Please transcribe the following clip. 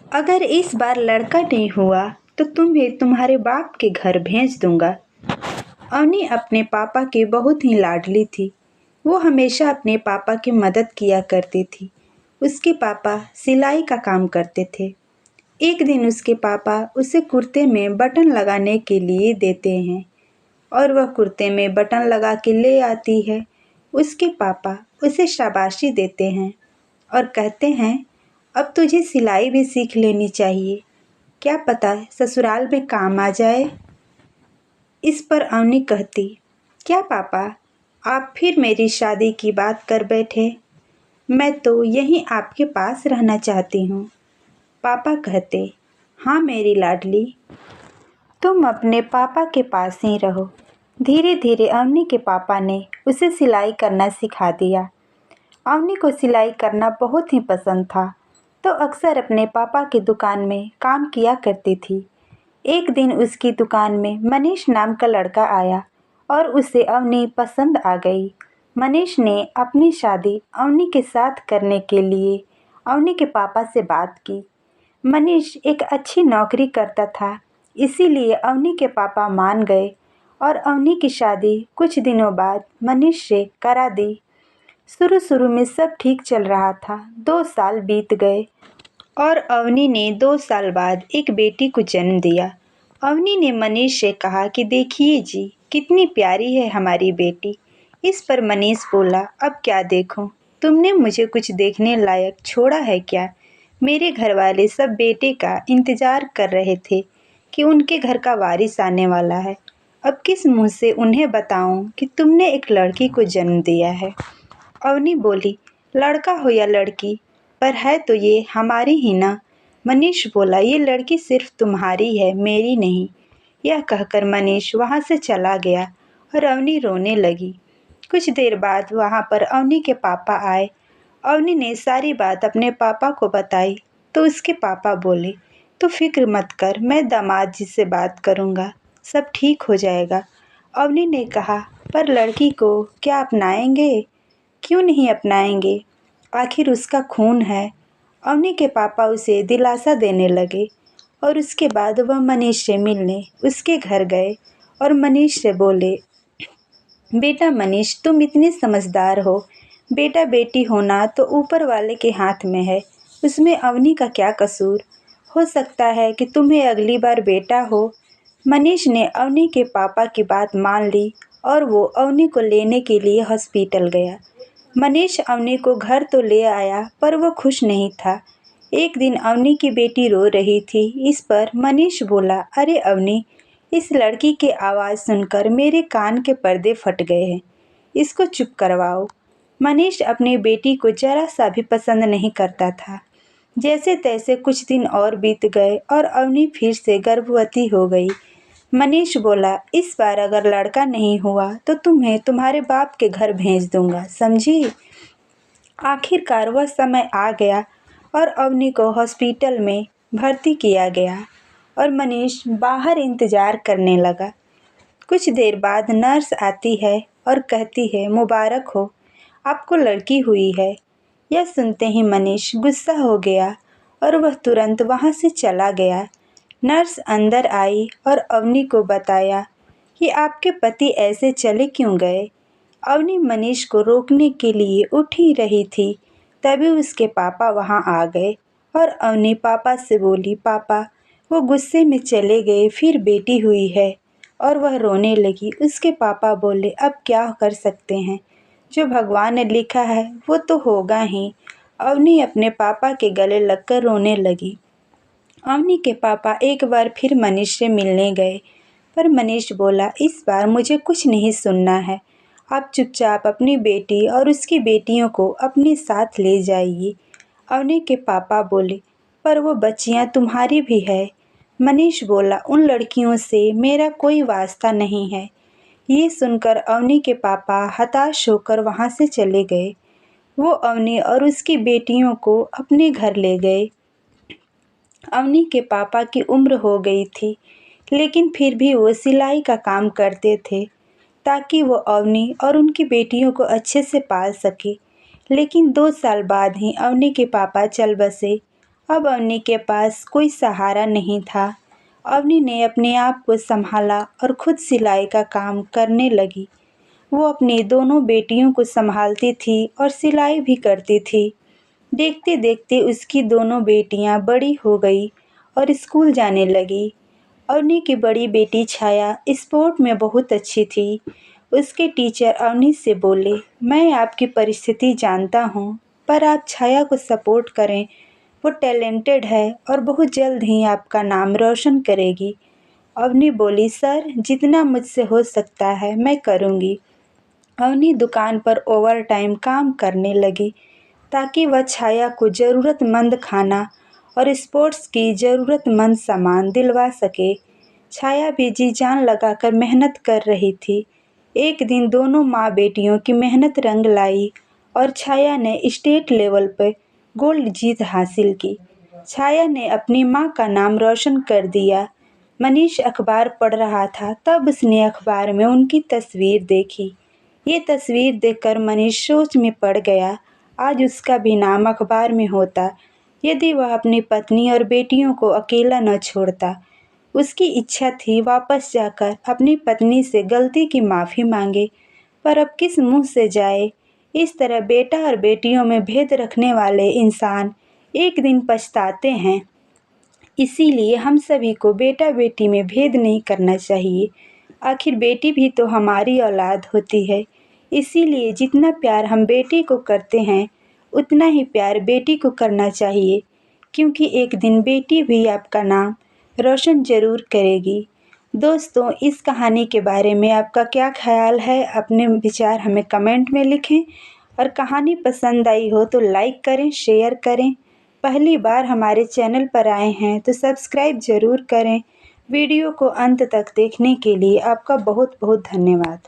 अगर इस बार लड़का नहीं हुआ तो तुम्हें तुम्हारे बाप के घर भेज दूंगा। अवनी अपने पापा की बहुत ही लाडली थी। वो हमेशा अपने पापा की मदद किया करती थी। उसके पापा सिलाई का काम करते थे। एक दिन उसके पापा उसे कुर्ते में बटन लगाने के लिए देते हैं और वह कुर्ते में बटन लगा के ले आती है। उसके पापा उसे शाबाशी देते हैं और कहते हैं, अब तुझे सिलाई भी सीख लेनी चाहिए। क्या पता ससुराल में काम आ जाए। इस पर अवनी कहती, क्या पापा, आप फिर मेरी शादी की बात कर बैठे। मैं तो यहीं आपके पास रहना चाहती हूँ। पापा कहते, हाँ मेरी लाडली, तुम अपने पापा के पास ही रहो। धीरे धीरे अवनी के पापा ने उसे सिलाई करना सिखा दिया। अवनी को सिलाई करना बहुत ही पसंद था, तो अक्सर अपने पापा की दुकान में काम किया करती थी। एक दिन उसकी दुकान में मनीष नाम का लड़का आया और उसे अवनी पसंद आ गई। मनीष ने अपनी शादी अवनी के साथ करने के लिए अवनी के पापा से बात की। मनीष एक अच्छी नौकरी करता था, इसीलिए अवनी के पापा मान गए और अवनी की शादी कुछ दिनों बाद मनीष से करा दी। शुरू शुरू में सब ठीक चल रहा था। 2 साल बीत गए और अवनी ने 2 साल बाद एक बेटी को जन्म दिया। अवनी ने मनीष से कहा कि देखिए जी, कितनी प्यारी है हमारी बेटी। इस पर मनीष बोला, अब क्या देखूं, तुमने मुझे कुछ देखने लायक छोड़ा है क्या। मेरे घर वाले सब बेटे का इंतजार कर रहे थे कि उनके घर का वारिस आने वाला है। अब किस मुंह से उन्हें बताऊं कि तुमने एक लड़की को जन्म दिया है। अवनी बोली, लड़का हो या लड़की, पर है तो ये हमारी ही ना। मनीष बोला, ये लड़की सिर्फ तुम्हारी है, मेरी नहीं। यह कहकर मनीष वहाँ से चला गया और अवनी रोने लगी। कुछ देर बाद वहाँ पर अवनी के पापा आए। अवनी ने सारी बात अपने पापा को बताई तो उसके पापा बोले, तो फिक्र मत कर, मैं दामाद जी से बात करूँगा, सब ठीक हो जाएगा। अवनी ने कहा, पर लड़की को क्या अपनाएंगे। क्यों नहीं अपनाएंगे, आखिर उसका खून है। अवनी के पापा उसे दिलासा देने लगे और उसके बाद वह मनीष से मिलने उसके घर गए और मनीष से बोले, बेटा मनीष, तुम इतने समझदार हो। बेटा बेटी होना तो ऊपर वाले के हाथ में है, उसमें अवनी का क्या कसूर। हो सकता है कि तुम्हें अगली बार बेटा हो। मनीष ने अवनी के पापा की बात मान ली और वो अवनी को लेने के लिए हॉस्पिटल गया। मनीष अवनी को घर तो ले आया पर वो खुश नहीं था। एक दिन अवनी की बेटी रो रही थी। इस पर मनीष बोला, अरे अवनी, इस लड़की की आवाज़ सुनकर मेरे कान के पर्दे फट गए हैं, इसको चुप करवाओ। मनीष अपनी बेटी को जरा सा भी पसंद नहीं करता था। जैसे तैसे कुछ दिन और बीत गए और अवनी फिर से गर्भवती हो गई। मनीष बोला, इस बार अगर लड़का नहीं हुआ तो तुम्हें तुम्हारे बाप के घर भेज दूंगा, समझी। आखिरकार वह समय आ गया और अवनी को हॉस्पिटल में भर्ती किया गया और मनीष बाहर इंतजार करने लगा। कुछ देर बाद नर्स आती है और कहती है, मुबारक हो, आपको लड़की हुई है। यह सुनते ही मनीष गुस्सा हो गया और वह तुरंत वहाँ से चला गया। नर्स अंदर आई और अवनी को बताया कि आपके पति ऐसे चले क्यों गए। अवनी मनीष को रोकने के लिए उठ ही रही थी, तभी उसके पापा वहाँ आ गए और अवनी पापा से बोली, पापा, वो गुस्से में चले गए, फिर बेटी हुई है। और वह रोने लगी। उसके पापा बोले, अब क्या कर सकते हैं, जो भगवान ने लिखा है वो तो होगा ही। अवनी अपने पापा के गले लगकर रोने लगी। अवनी के पापा एक बार फिर मनीष से मिलने गए, पर मनीष बोला, इस बार मुझे कुछ नहीं सुनना है। आप चुपचाप अपनी बेटी और उसकी बेटियों को अपने साथ ले जाइए। अवनी के पापा बोले, पर वो बच्चियां तुम्हारी भी है। मनीष बोला, उन लड़कियों से मेरा कोई वास्ता नहीं है। ये सुनकर अवनी के पापा हताश होकर वहाँ से चले गए। वो अवनी और उसकी बेटियों को अपने घर ले गए। अवनी के पापा की उम्र हो गई थी, लेकिन फिर भी वो सिलाई का काम करते थे ताकि वो अवनी और उनकी बेटियों को अच्छे से पाल सके। लेकिन 2 साल बाद ही अवनी के पापा चल बसे। अब अवनी के पास कोई सहारा नहीं था। अवनी ने अपने आप को संभाला और खुद सिलाई का काम करने लगी। वो अपनी दोनों बेटियों को संभालती थी और सिलाई भी करती थी। देखते देखते उसकी दोनों बेटियां बड़ी हो गई और स्कूल जाने लगी। अवनी की बड़ी बेटी छाया स्पोर्ट में बहुत अच्छी थी। उसके टीचर अवनी से बोले, मैं आपकी परिस्थिति जानता हूँ, पर आप छाया को सपोर्ट करें। वो टैलेंटेड है और बहुत जल्द ही आपका नाम रोशन करेगी। अवनी बोली, सर जितना मुझसे हो सकता है मैं करूँगी। अवनी दुकान पर ओवर टाइम काम करने लगी ताकि वह छाया को ज़रूरतमंद खाना और स्पोर्ट्स की ज़रूरतमंद सामान दिलवा सके। छाया भी जी जान लगाकर मेहनत कर रही थी। एक दिन दोनों माँ बेटियों की मेहनत रंग लाई और छाया ने स्टेट लेवल पर गोल्ड जीत हासिल की। छाया ने अपनी माँ का नाम रोशन कर दिया। मनीष अखबार पढ़ रहा था, तब उसने अखबार में उनकी तस्वीर देखी। ये तस्वीर देखकर मनीष सोच में पड़ गया। आज उसका भी नाम अखबार में होता यदि वह अपनी पत्नी और बेटियों को अकेला न छोड़ता। उसकी इच्छा थी वापस जाकर अपनी पत्नी से गलती की माफ़ी मांगे, पर अब किस मुंह से जाए। इस तरह बेटा और बेटियों में भेद रखने वाले इंसान एक दिन पछताते हैं। इसीलिए हम सभी को बेटा बेटी में भेद नहीं करना चाहिए। आखिर बेटी भी तो हमारी औलाद होती है। इसीलिए जितना प्यार हम बेटी को करते हैं उतना ही प्यार बेटी को करना चाहिए, क्योंकि एक दिन बेटी भी आपका नाम रोशन ज़रूर करेगी। दोस्तों, इस कहानी के बारे में आपका क्या ख़्याल है? अपने विचार हमें कमेंट में लिखें और कहानी पसंद आई हो तो लाइक करें, शेयर करें। पहली बार हमारे चैनल पर आए हैं तो सब्सक्राइब ज़रूर करें। वीडियो को अंत तक देखने के लिए आपका बहुत बहुत धन्यवाद।